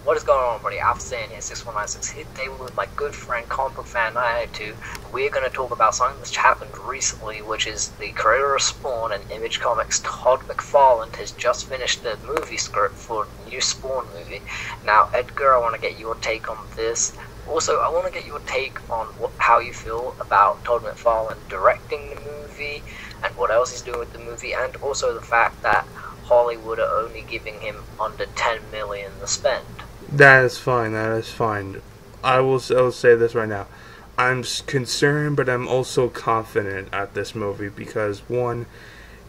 What is going on, everybody? Alpha Sand here, 6196. Today with my good friend, comic book fan 902. We're going to talk about something that's happened recently, which is the creator of Spawn and Image Comics, Todd Mcfarlane, has just finished the movie script for the new Spawn movie. Now, Edgar, I want to get your take on this. Also, I want to get your take on how you feel about Todd McFarlane directing the movie, and what else he's doing with the movie, and also the fact that Hollywood are only giving him under $10 million to spend. That is fine. That is fine. I will say this right now. I'm concerned, but I'm also confident at this movie because, one,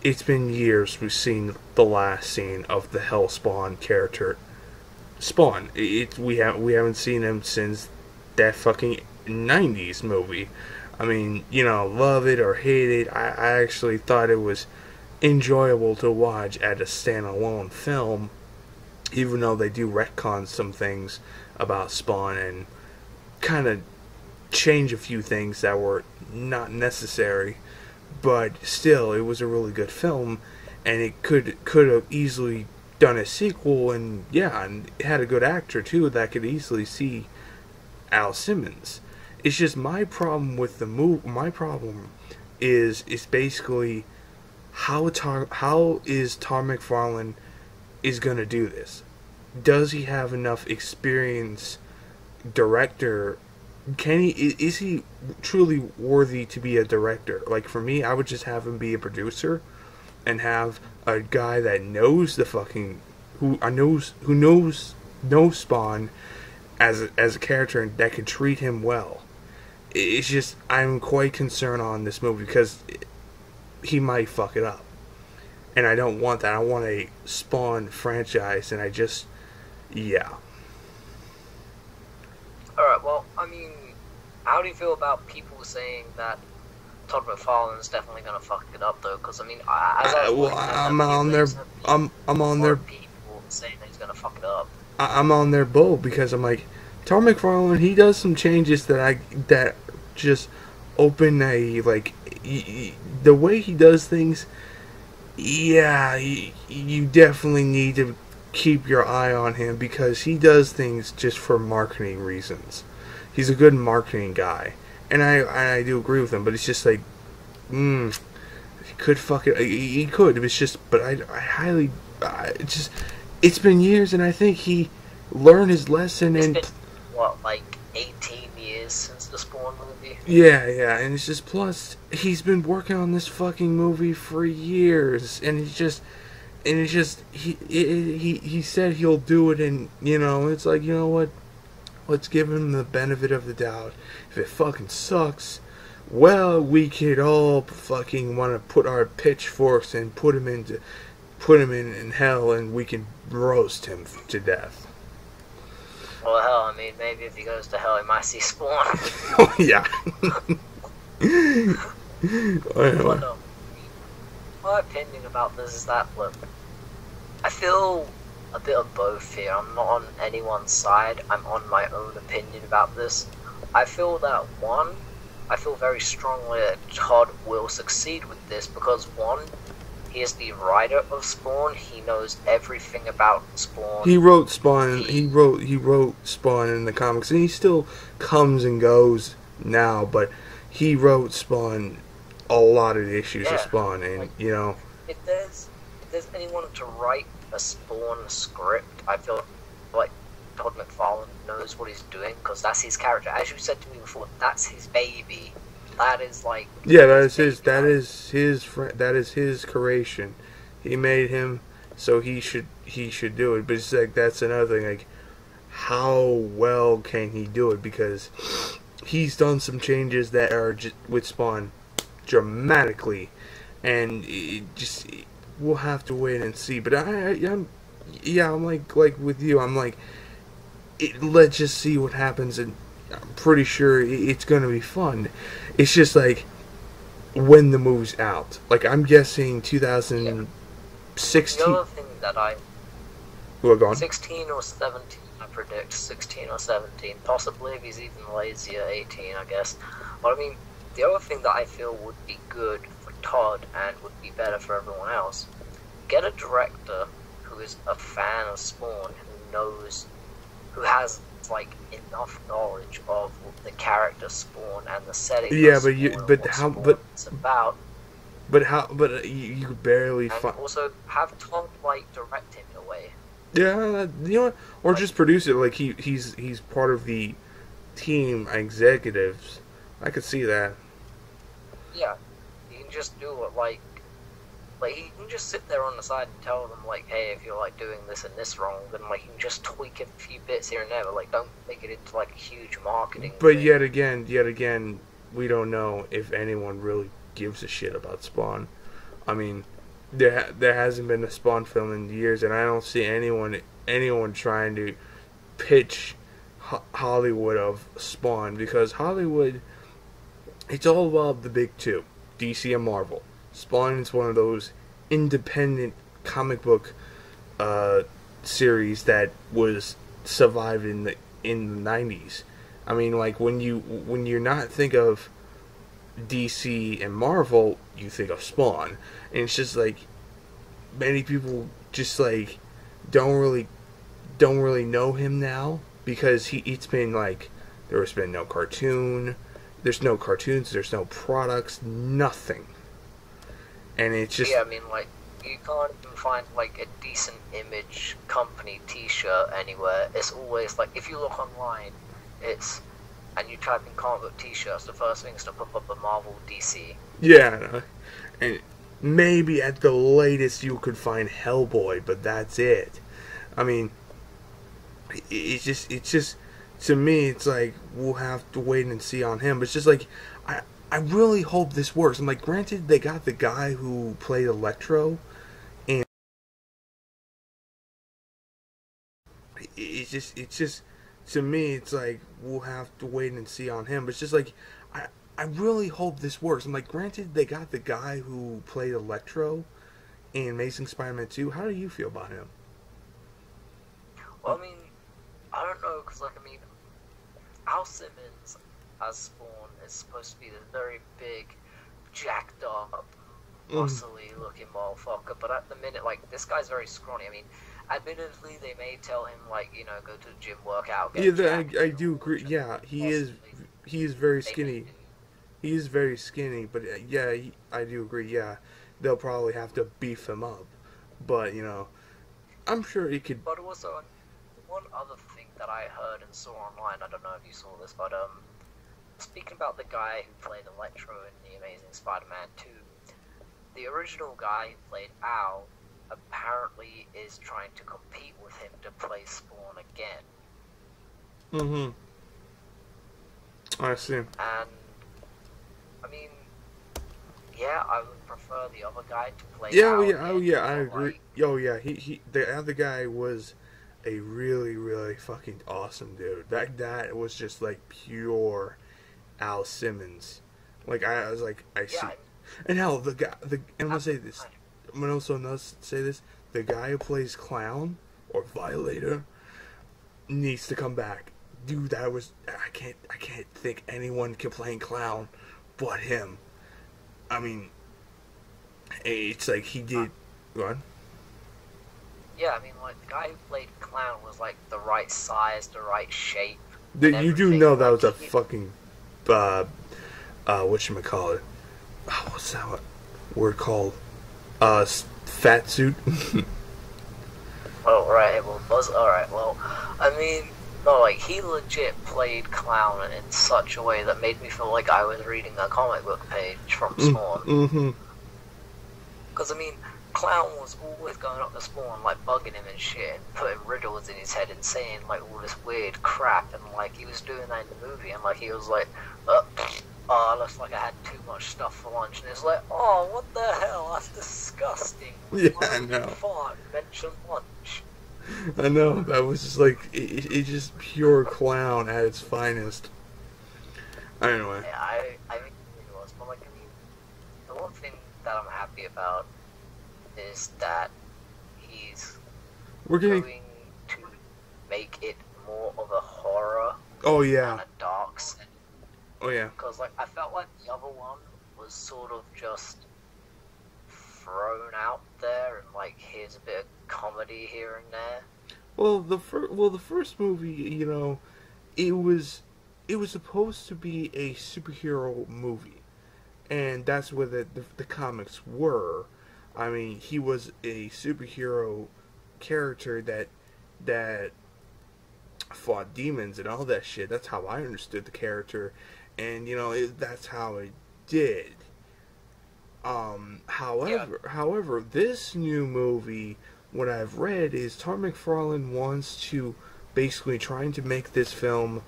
it's been years we've seen the last scene of the Hellspawn character. Spawn. We haven't seen him since that fucking 90s movie. I mean, love it or hate it, I actually thought it was enjoyable to watch as a standalone film, even though they do retcon some things about Spawn and kind of change a few things that were not necessary, but still, it was a really good film, and it could have easily done a sequel, and it had a good actor too that could easily see Al Simmons. It's just my problem with the movie. My problem is basically how is Todd McFarlane is going to do this. Does he have enough experience, director? Is he truly worthy to be a director? Like, for me, I would just have him be a producer and have a guy that knows the fucking who knows Spawn as a character and that can treat him well. It's just, I'm quite concerned on this movie because he might fuck it up. And I don't want that. I want a Spawn franchise, and Alright, well, I mean, how do you feel about people saying that Todd McFarlane's definitely gonna fuck it up, though? Because, I mean, I'm on their people saying that he's gonna fuck it up. I'm on their boat because I'm like, Todd McFarlane, he does some changes that just open the way he does things. You definitely need to keep your eye on him because he does things just for marketing reasons. He's a good marketing guy, and I do agree with him. But it's just like, he could fuck it. He could. It's just, but it's been years, and I think he learned his lesson. It's and been, what, like 18 years since the Spawn movie? Yeah, and it's just, plus, he's been working on this fucking movie for years, and he said he'll do it, and, it's like, you know what, let's give him the benefit of the doubt. If it fucking sucks, well, we could all fucking want to put our pitchforks and put him in hell, and we can roast him to death. Well, hell, I mean, maybe if he goes to hell, he might see Spawn. Oh, yeah. But no, my opinion about this is that, look, I feel a bit of both here. I'm not on anyone's side. I'm on my own opinion about this. I feel that, one, I feel very strongly that Todd will succeed with this because, one, he is the writer of Spawn. He knows everything about Spawn. He wrote Spawn. He wrote Spawn in the comics, and he still comes and goes now. But he wrote Spawn, a lot of the issues of Spawn, and if there's anyone to write a Spawn script, I feel like Todd McFarlane knows what he's doing because that's his character. As you said to me before, that's his baby. That is like that is his creation. He made him, so he should do it. But it's like, that's another thing. Like, how well can he do it? Because he's done some changes that are just with Spawn dramatically, and we'll have to wait and see. But I'm like with you. I'm like, let's just see what happens, and I'm pretty sure it's gonna be fun. It's just like when the movie's out. Like, I'm guessing 2016. The other thing that Go on. 16 or 17, I predict 16 or 17. Possibly if he's even lazier, 18, I guess. But I mean, the other thing that I feel would be good for Todd and would be better for everyone else, get a director who is a fan of Spawn, who has like enough knowledge of the character Spawn and the setting Yeah, of but Spawn you, and but what how, Spawn is about, you could barely and find. also have Todd like direct him in a way. Yeah, you know what? Or Like, just produce it. Like he's part of the team executives. I could see that. yeah, he can just do it like he can just sit there on the side and tell them like, hey, if you're like doing this and this wrong, then like you can just tweak a few bits here and there, but like don't make it into like a huge marketing But thing. yet again, we don't know if anyone really gives a shit about Spawn. I mean, there hasn't been a Spawn film in years, and I don't see anyone trying to pitch Hollywood of Spawn, because Hollywood, it's all about the big two, DC and Marvel. Spawn is one of those independent comic book series that was survived in the 90s. I mean, like when you not think of DC and Marvel, you think of Spawn, and it's just like many people just like don't really know him now, because it's been like there's been no cartoon, there's no cartoons, there's no products, nothing, and it's just Yeah, I mean, like, you can't even find, like, a decent Image company t-shirt anywhere. It's always, like, if you look online, and you type in comic book t-shirts, the first thing is to pop up a Marvel DC. yeah, and maybe at the latest you could find Hellboy, but that's it. I mean, it's just to me, it's like we'll have to wait and see on him. But it's just like I really hope this works. I'm like, granted, they got the guy who played Electro, and it's just to me, it's like we'll have to wait and see on him. But it's just like I really hope this works. I'm like, granted, they got the guy who played Electro in Amazing Spider-Man 2. How do you feel about him? Well, I mean, I don't know, because, like, I mean, Al Simmons as Spawn is supposed to be this very big, jacked up, muscly looking motherfucker, but at the minute, like, this guy's very scrawny. I mean, admittedly, they may tell him, like, you know, go to the gym, work out, get jacked, I do agree. Yeah, he is very skinny. He is very skinny, but yeah, I do agree. Yeah, they'll probably have to beef him up, but you know, I'm sure he could. But also, one other thing that I heard and saw online, I don't know if you saw this, but speaking about the guy who played Electro in The Amazing Spider-Man 2, the original guy who played Al apparently is trying to compete with him to play Spawn again. Mm-hmm. I see. And, I mean, yeah, I would prefer the other guy to play Al again, I but, agree. like, Oh yeah, the other guy was a really fucking awesome dude. That was just like pure Al Simmons. Like I was like, I see. yeah, And hell, and I'm gonna say this. I'm gonna also say this. The guy who plays Clown or Violator needs to come back. Dude, I can't think anyone can play Clown but him. I mean, it's like he did. What? yeah, I mean, like, the guy who played Clown was, like, the right size, the right shape. You do know that was a like, fucking whatchamacallit? Oh, what's that word called? Fat suit. Oh, right, well, alright, well, I mean, no, like, he legit played Clown in such a way that made me feel like I was reading a comic book page from Spawn. Mm-hmm. Because, I mean, Clown was always going up to Spawn, like, bugging him and shit, and putting riddles in his head and saying, like, all this weird crap, and, like, he was doing that in the movie, and, like, he was like, looks like I had too much stuff for lunch, and it's like, oh, what the hell, that's disgusting. Yeah, Why I would know. you fart and mention lunch? I know, that was just like, it's just pure Clown at its finest. Anyway. Yeah, I think it really was, but, like, I mean, the one thing that I'm happy about is that he's We're getting... going to make it more of a horror Oh, and yeah. a dark setting. Oh, yeah. Because, like, I felt like the other one was sort of just thrown out there and, like, here's a bit of comedy here and there. the first movie, it was it was supposed to be a superhero movie, and that's what the comics were. I mean, he was a superhero character that fought demons and all that shit. That's how I understood the character, and that's how it did. However, this new movie, what I've read is Todd Mcfarlane wants to basically trying to make this film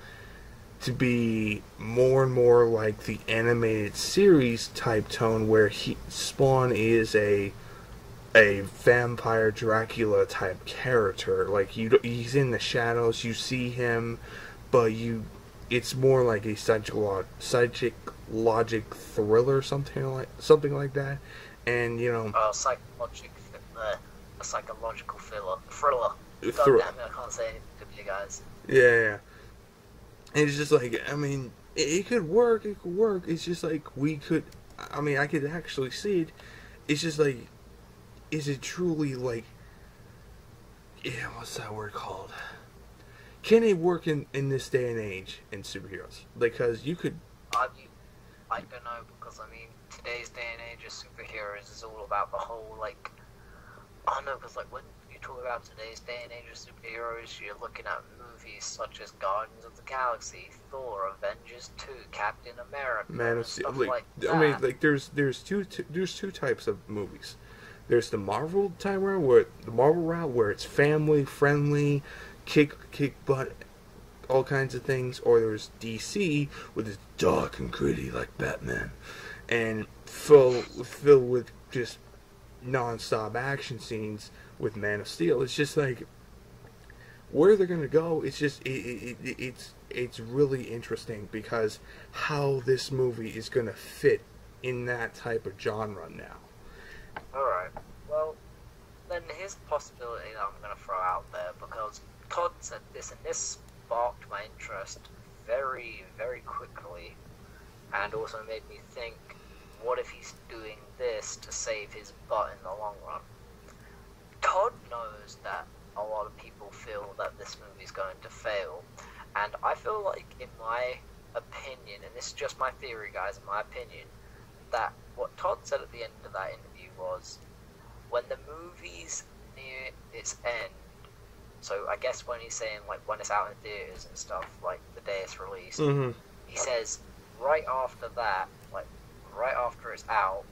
to be more and more like the animated series type tone, where Spawn is a vampire Dracula type character. Like he's in the shadows, you see him, but it's more like a psychologic thriller, something like that. And a psychological thriller. God damn it, I can't say anything to you guys. Yeah. And it's just like, I mean, it could work. It's just like I could actually see it. It's just like, is it truly like, what's that word called? Can it work in this day and age in superheroes? Because you could... I don't know, because I mean, today's day and age of superheroes is all about the whole, like... I don't know, because like, when you talk about today's day and age of superheroes, you're looking at movies such as Guardians of the Galaxy, Thor, Avengers 2, Captain America, Man of Steel. Like that. I mean, like, there's two types of movies. There's the Marvel route where it's family friendly, kick butt, all kinds of things, or there's DC with it's dark and gritty like Batman, and filled with just non-stop action scenes with Man of Steel. It's just like where they're gonna go. It's just it's really interesting because how this movie is gonna fit in that type of genre now. Alright, well, then here's a possibility that I'm going to throw out there, because Todd said this, and this sparked my interest very, very quickly, and also made me think, what if he's doing this to save his butt in the long run? Todd knows that a lot of people feel that this movie's going to fail, and I feel like, in my opinion, and this is just my theory, guys, in my opinion, that what Todd said at the end of that interview was, when the movie's near its end, so I guess when he's saying, like, when it's out in theaters and stuff, like, the day it's released, he says, right after that, like, right after it's out,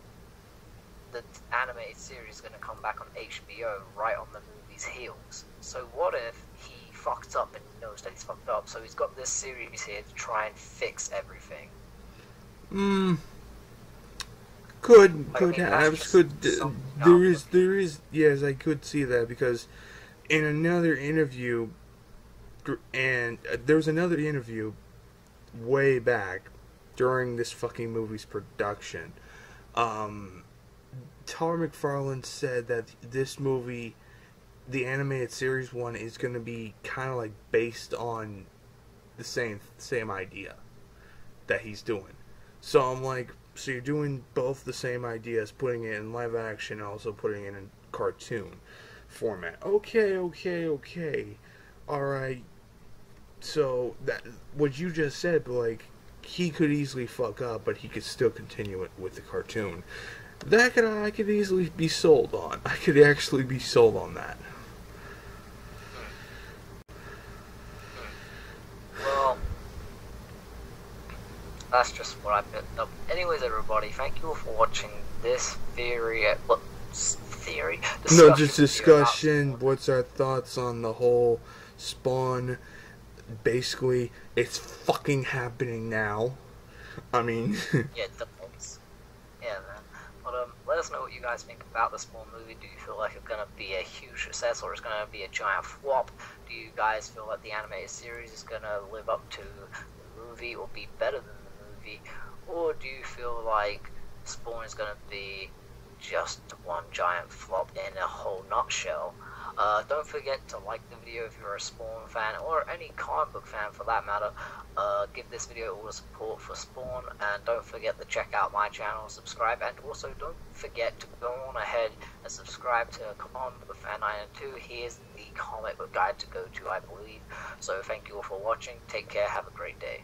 the animated series is going to come back on HBO right on the movie's heels. So what if he fucks up and he knows that he's fucked up, so he's got this series here to try and fix everything? There is, yes, I could see that, because in another interview, and there was another interview way back during this fucking movie's production. Todd McFarlane said that this movie, the animated series one, is going to be kind of like based on the same idea that he's doing. So I'm like, so you're doing both the same ideas, putting it in live action, and also putting it in cartoon format. Okay. Alright. So, that what you just said, but like, he could easily fuck up, but he could still continue it with the cartoon. I could easily be sold on. I could actually be sold on that. Well, that's just what I picked up. Anyways, everybody, thank you all for watching this discussion. What's our thoughts on the whole Spawn? Basically, it's fucking happening now. I mean... Yeah, man. But let us know what you guys think about the Spawn movie. Do you feel like it's going to be a huge success, or it's going to be a giant flop? Do you guys feel like the animated series is going to live up to the movie, or be better than the movie? Or do you feel like Spawn is going to be just one giant flop in a whole nutshell? Don't forget to like the video if you're a Spawn fan, or any comic book fan for that matter. Give this video all the support for Spawn, and don't forget to check out my channel, subscribe, and also don't forget to go on ahead and subscribe to Comic Book Fan 902. Here's the comic book guide to go to, I believe. So thank you all for watching, take care, have a great day.